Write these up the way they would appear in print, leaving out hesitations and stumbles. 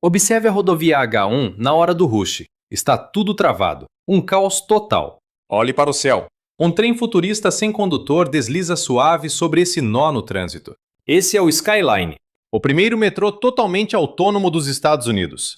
Observe a rodovia H1 na hora do rush. Está tudo travado. Um caos total. Olhe para o céu. Um trem futurista sem condutor desliza suave sobre esse nó no trânsito. Esse é o Skyline, o primeiro metrô totalmente autônomo dos Estados Unidos.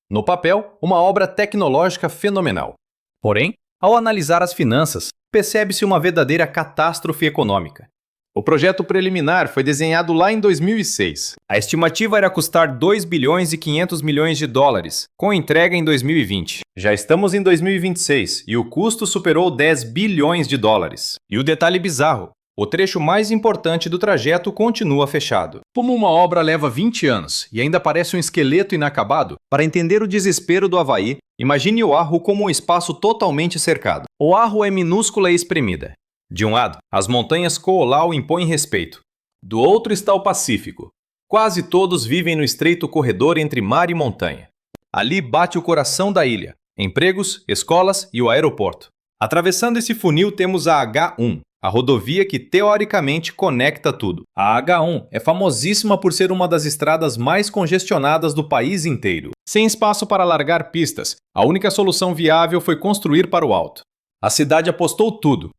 No papel, uma obra tecnológica fenomenal. Porém, ao analisar as finanças, percebe-se uma verdadeira catástrofe econômica. O projeto preliminar foi desenhado lá em 2006. A estimativa era custar 2 bilhões e 500 milhões de dólares, com entrega em 2020. Já estamos em 2026 e o custo superou 10 bilhões de dólares. E o detalhe bizarro, o trecho mais importante do trajeto continua fechado. Como uma obra leva 20 anos e ainda parece um esqueleto inacabado, para entender o desespero do Havaí, imagine Oahu como um espaço totalmente cercado. Oahu é minúscula e espremida. De um lado, as montanhas Koolau impõem respeito. Do outro está o Pacífico. Quase todos vivem no estreito corredor entre mar e montanha. Ali bate o coração da ilha, empregos, escolas e o aeroporto. Atravessando esse funil temos a H1, a rodovia que teoricamente conecta tudo. A H1 é famosíssima por ser uma das estradas mais congestionadas do país inteiro. Sem espaço para largar pistas, a única solução viável foi construir para o alto. A cidade apostou tudo.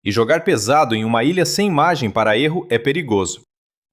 E jogar pesado em uma ilha sem margem para erro é perigoso.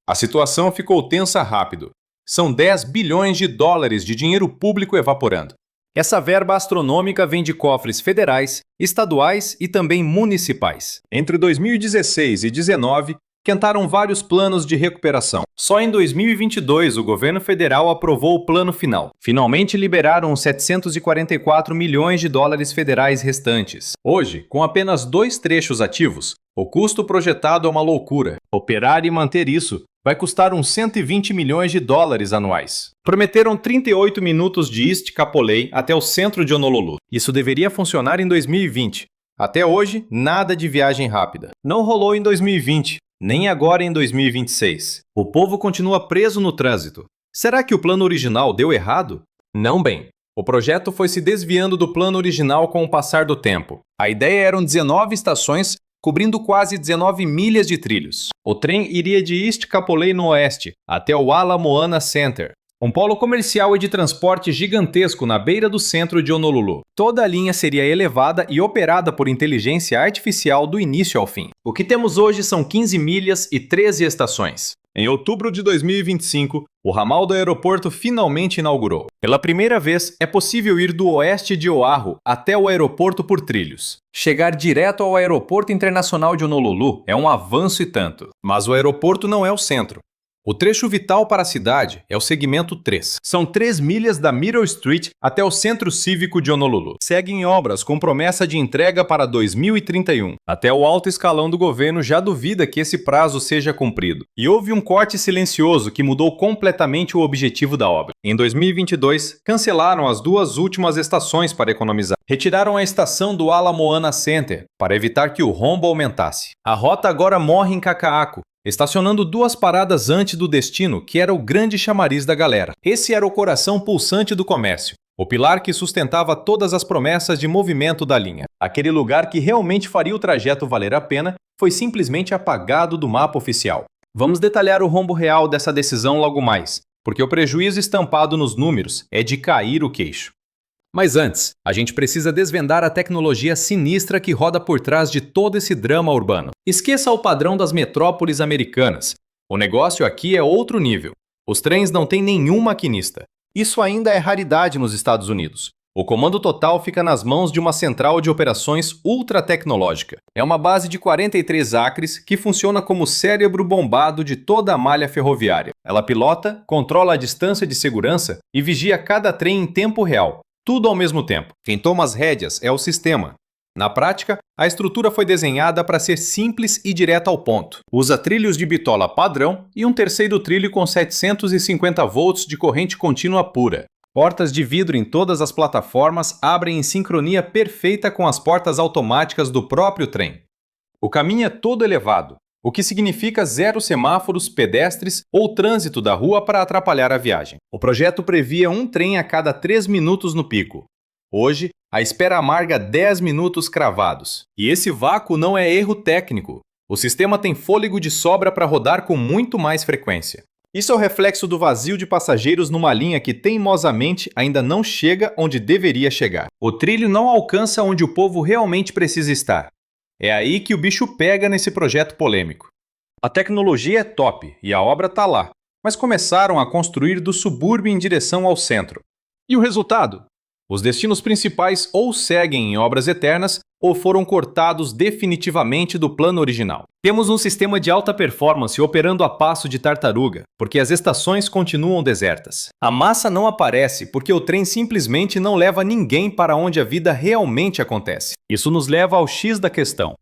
A situação ficou tensa rápido. São 10 bilhões de dólares de dinheiro público evaporando. Essa verba astronômica vem de cofres federais, estaduais e também municipais. Entre 2016 e 2019, quentaram vários planos de recuperação. Só em 2022 o governo federal aprovou o plano final. Finalmente liberaram os 744 milhões de dólares federais restantes. Hoje, com apenas 2 trechos ativos, o custo projetado é uma loucura. Operar e manter isso vai custar uns 120 milhões de dólares anuais. Prometeram 38 minutos de East Kapolei até o centro de Honolulu. Isso deveria funcionar em 2020. Até hoje, nada de viagem rápida. Não rolou em 2020. Nem agora em 2026. O povo continua preso no trânsito. Será que o plano original deu errado? Não bem. O projeto foi se desviando do plano original com o passar do tempo. A ideia eram 19 estações, cobrindo quase 19 milhas de trilhos. O trem iria de East Kapolei no oeste, até o Ala Moana Center, um polo comercial e de transporte gigantesco na beira do centro de Honolulu. Toda a linha seria elevada e operada por inteligência artificial do início ao fim. O que temos hoje são 15 milhas e 13 estações. Em outubro de 2025, o ramal do aeroporto finalmente inaugurou. Pela primeira vez, é possível ir do oeste de Oahu até o aeroporto por trilhos. Chegar direto ao Aeroporto Internacional de Honolulu é um avanço e tanto. Mas o aeroporto não é o centro. O trecho vital para a cidade é o segmento 3. São 3 milhas da Middle Street até o Centro Cívico de Honolulu. Seguem obras com promessa de entrega para 2031. Até o alto escalão do governo já duvida que esse prazo seja cumprido. E houve um corte silencioso que mudou completamente o objetivo da obra. Em 2022, cancelaram as 2 últimas estações para economizar. Retiraram a estação do Ala Moana Center para evitar que o rombo aumentasse. A rota agora morre em Kaka'ako, estacionando 2 paradas antes do destino, que era o grande chamariz da galera. Esse era o coração pulsante do comércio, o pilar que sustentava todas as promessas de movimento da linha. Aquele lugar que realmente faria o trajeto valer a pena foi simplesmente apagado do mapa oficial. Vamos detalhar o rombo real dessa decisão logo mais, porque o prejuízo estampado nos números é de cair o queixo. Mas antes, a gente precisa desvendar a tecnologia sinistra que roda por trás de todo esse drama urbano. Esqueça o padrão das metrópoles americanas. O negócio aqui é outro nível. Os trens não têm nenhum maquinista. Isso ainda é raridade nos Estados Unidos. O comando total fica nas mãos de uma central de operações ultra tecnológica. É uma base de 43 acres que funciona como o cérebro bombado de toda a malha ferroviária. Ela pilota, controla a distância de segurança e vigia cada trem em tempo real. Tudo ao mesmo tempo. Quem toma as rédeas é o sistema. Na prática, a estrutura foi desenhada para ser simples e direta ao ponto. Usa trilhos de bitola padrão e um terceiro trilho com 750 volts de corrente contínua pura. Portas de vidro em todas as plataformas abrem em sincronia perfeita com as portas automáticas do próprio trem. O caminho é todo elevado, o que significa 0 semáforos, pedestres ou trânsito da rua para atrapalhar a viagem. O projeto previa um trem a cada 3 minutos no pico. Hoje, a espera amarga 10 minutos cravados. E esse vácuo não é erro técnico. O sistema tem fôlego de sobra para rodar com muito mais frequência. Isso é o reflexo do vazio de passageiros numa linha que teimosamente ainda não chega onde deveria chegar. O trilho não alcança onde o povo realmente precisa estar. É aí que o bicho pega nesse projeto polêmico. A tecnologia é top e a obra tá lá, mas começaram a construir do subúrbio em direção ao centro. E o resultado? Os destinos principais ou seguem em obras eternas ou foram cortados definitivamente do plano original. Temos um sistema de alta performance operando a passo de tartaruga, porque as estações continuam desertas. A massa não aparece porque o trem simplesmente não leva ninguém para onde a vida realmente acontece. Isso nos leva ao X da questão.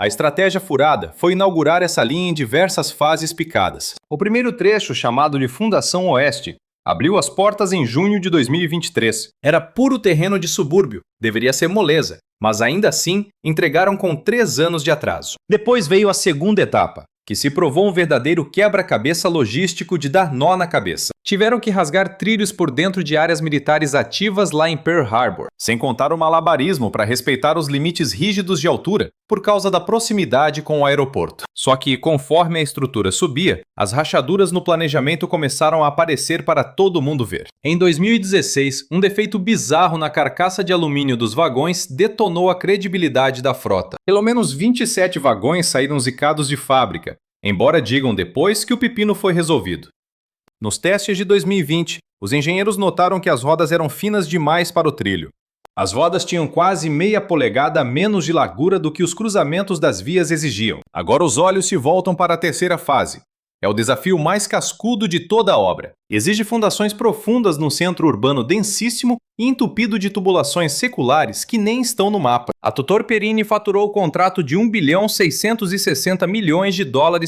A estratégia furada foi inaugurar essa linha em diversas fases picadas. O primeiro trecho, chamado de Fundação Oeste, abriu as portas em junho de 2023. Era puro terreno de subúrbio, deveria ser moleza, mas ainda assim entregaram com 3 anos de atraso. Depois veio a segunda etapa, que se provou um verdadeiro quebra-cabeça logístico de dar nó na cabeça. Tiveram que rasgar trilhos por dentro de áreas militares ativas lá em Pearl Harbor, sem contar o malabarismo para respeitar os limites rígidos de altura, por causa da proximidade com o aeroporto. Só que, conforme a estrutura subia, as rachaduras no planejamento começaram a aparecer para todo mundo ver. Em 2016, um defeito bizarro na carcaça de alumínio dos vagões detonou a credibilidade da frota. Pelo menos 27 vagões saíram zicados de fábrica, embora digam depois que o pepino foi resolvido. Nos testes de 2020, os engenheiros notaram que as rodas eram finas demais para o trilho. As rodas tinham quase meia polegada a menos de largura do que os cruzamentos das vias exigiam. Agora os olhos se voltam para a terceira fase. É o desafio mais cascudo de toda a obra. Exige fundações profundas num centro urbano densíssimo e entupido de tubulações seculares que nem estão no mapa. A Tutor Perini faturou o contrato de 1,660 bilhões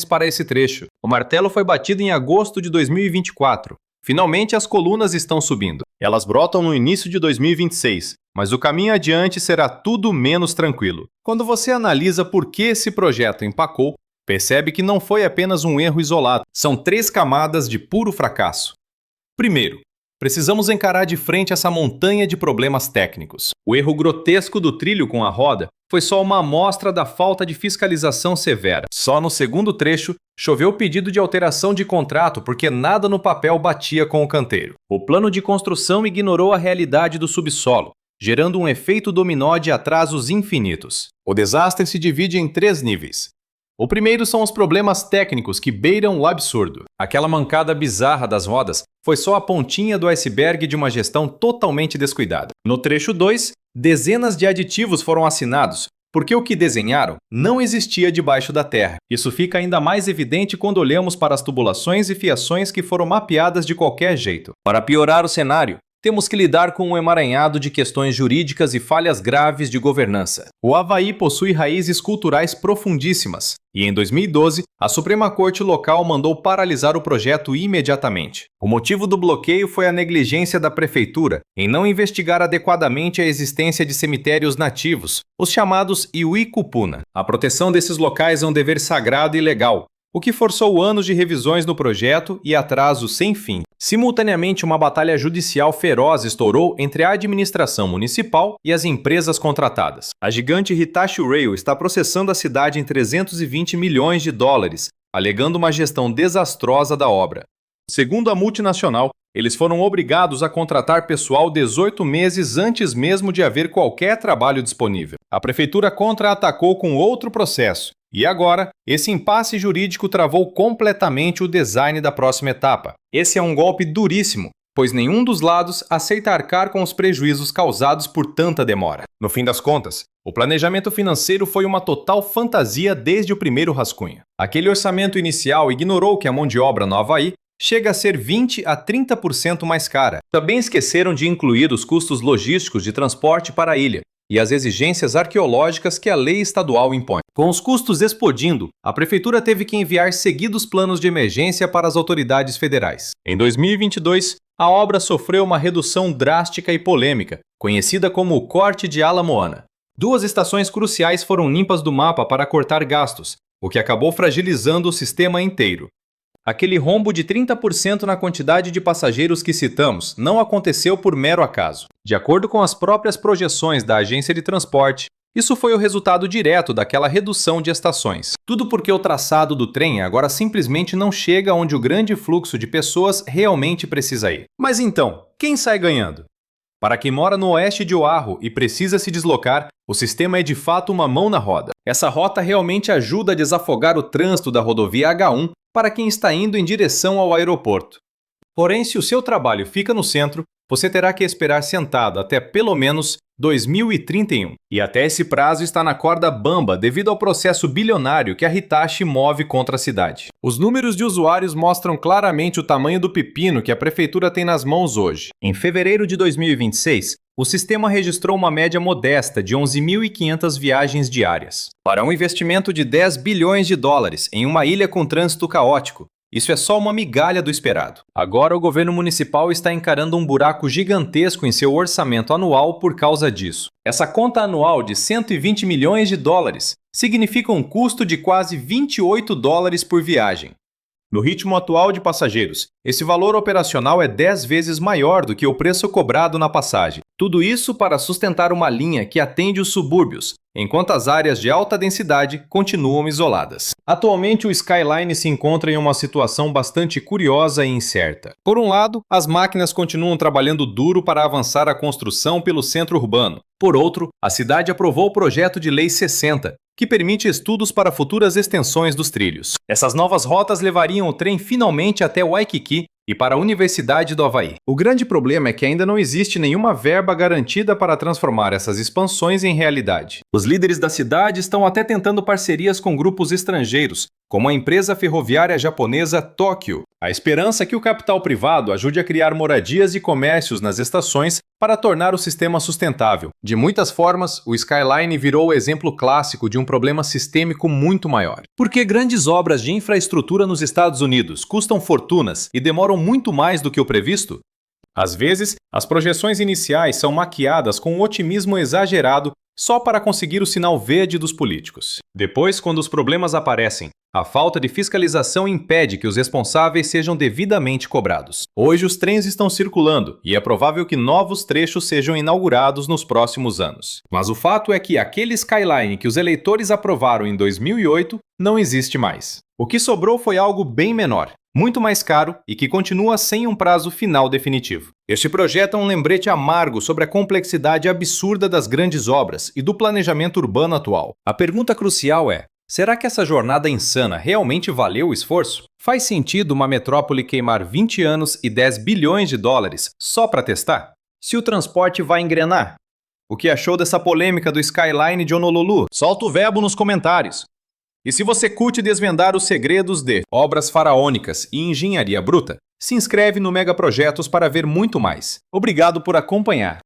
para esse trecho. O martelo foi batido em agosto de 2024. Finalmente as colunas estão subindo. Elas brotam no início de 2026, mas o caminho adiante será tudo menos tranquilo. Quando você analisa por que esse projeto empacou, percebe que não foi apenas um erro isolado, são 3 camadas de puro fracasso. Primeiro, precisamos encarar de frente essa montanha de problemas técnicos. O erro grotesco do trilho com a roda foi só uma amostra da falta de fiscalização severa. Só no segundo trecho, choveu pedido de alteração de contrato porque nada no papel batia com o canteiro. O plano de construção ignorou a realidade do subsolo, gerando um efeito dominó de atrasos infinitos. O desastre se divide em 3 níveis. O primeiro são os problemas técnicos que beiram o absurdo. Aquela mancada bizarra das rodas foi só a pontinha do iceberg de uma gestão totalmente descuidada. No trecho 2, dezenas de aditivos foram assinados, porque o que desenharam não existia debaixo da terra. Isso fica ainda mais evidente quando olhamos para as tubulações e fiações que foram mapeadas de qualquer jeito. Para piorar o cenário, temos que lidar com um emaranhado de questões jurídicas e falhas graves de governança. O Havaí possui raízes culturais profundíssimas, e em 2012, a Suprema Corte local mandou paralisar o projeto imediatamente. O motivo do bloqueio foi a negligência da prefeitura em não investigar adequadamente a existência de cemitérios nativos, os chamados Iwi Kupuna. A proteção desses locais é um dever sagrado e legal, o que forçou anos de revisões no projeto e atrasos sem fim. Simultaneamente, uma batalha judicial feroz estourou entre a administração municipal e as empresas contratadas. A gigante Hitachi Rail está processando a cidade em 320 milhões de dólares, alegando uma gestão desastrosa da obra. Segundo a multinacional, eles foram obrigados a contratar pessoal 18 meses antes mesmo de haver qualquer trabalho disponível. A prefeitura contra-atacou com outro processo. E agora, esse impasse jurídico travou completamente o design da próxima etapa. Esse é um golpe duríssimo, pois nenhum dos lados aceita arcar com os prejuízos causados por tanta demora. No fim das contas, o planejamento financeiro foi uma total fantasia desde o primeiro rascunho. Aquele orçamento inicial ignorou que a mão de obra no Havaí chega a ser 20% a 30% mais cara. Também esqueceram de incluir os custos logísticos de transporte para a ilha e as exigências arqueológicas que a lei estadual impõe. Com os custos explodindo, a prefeitura teve que enviar seguidos planos de emergência para as autoridades federais. Em 2022, a obra sofreu uma redução drástica e polêmica, conhecida como o Corte de Ala Moana. 2 estações cruciais foram limpas do mapa para cortar gastos, o que acabou fragilizando o sistema inteiro. Aquele rombo de 30% na quantidade de passageiros que citamos não aconteceu por mero acaso. De acordo com as próprias projeções da agência de transporte, Isso foi o resultado direto daquela redução de estações. Tudo porque o traçado do trem agora simplesmente não chega onde o grande fluxo de pessoas realmente precisa ir. Mas então, quem sai ganhando? Para quem mora no oeste de Oahu e precisa se deslocar, o sistema é de fato uma mão na roda. Essa rota realmente ajuda a desafogar o trânsito da rodovia H1 para quem está indo em direção ao aeroporto. Porém, se o seu trabalho fica no centro, você terá que esperar sentado até pelo menos 2031. E até esse prazo está na corda bamba devido ao processo bilionário que a Hitachi move contra a cidade. Os números de usuários mostram claramente o tamanho do pepino que a prefeitura tem nas mãos hoje. Em fevereiro de 2026, o sistema registrou uma média modesta de 11.500 viagens diárias. Para um investimento de 10 bilhões de dólares em uma ilha com trânsito caótico, isso é só uma migalha do esperado. Agora o governo municipal está encarando um buraco gigantesco em seu orçamento anual por causa disso. Essa conta anual de 120 milhões de dólares significa um custo de quase 28 dólares por viagem. No ritmo atual de passageiros, esse valor operacional é 10 vezes maior do que o preço cobrado na passagem. Tudo isso para sustentar uma linha que atende os subúrbios, enquanto as áreas de alta densidade continuam isoladas. Atualmente, o Skyline se encontra em uma situação bastante curiosa e incerta. Por um lado, as máquinas continuam trabalhando duro para avançar a construção pelo centro urbano. Por outro, a cidade aprovou o projeto de Lei 60, que permite estudos para futuras extensões dos trilhos. Essas novas rotas levariam o trem finalmente até Waikiki e para a Universidade do Havaí. O grande problema é que ainda não existe nenhuma verba garantida para transformar essas expansões em realidade. Os líderes da cidade estão até tentando parcerias com grupos estrangeiros, como a empresa ferroviária japonesa Tokyu. A esperança é que o capital privado ajude a criar moradias e comércios nas estações para tornar o sistema sustentável. De muitas formas, o Skyline virou o exemplo clássico de um problema sistêmico muito maior. Porque grandes obras de infraestrutura nos Estados Unidos custam fortunas e demoram muito mais do que o previsto? Às vezes, as projeções iniciais são maquiadas com um otimismo exagerado só para conseguir o sinal verde dos políticos. Depois, quando os problemas aparecem, a falta de fiscalização impede que os responsáveis sejam devidamente cobrados. Hoje os trens estão circulando e é provável que novos trechos sejam inaugurados nos próximos anos. Mas o fato é que aquele Skyline que os eleitores aprovaram em 2008 não existe mais. O que sobrou foi algo bem menor, muito mais caro e que continua sem um prazo final definitivo. Este projeto é um lembrete amargo sobre a complexidade absurda das grandes obras e do planejamento urbano atual. A pergunta crucial é: será que essa jornada insana realmente valeu o esforço? Faz sentido uma metrópole queimar 20 anos e 10 bilhões de dólares só para testar? Se o transporte vai engrenar? O que achou dessa polêmica do Skyline de Honolulu? Solta o verbo nos comentários. E se você curte desvendar os segredos de obras faraônicas e engenharia bruta, se inscreve no Mega Projetos para ver muito mais. Obrigado por acompanhar.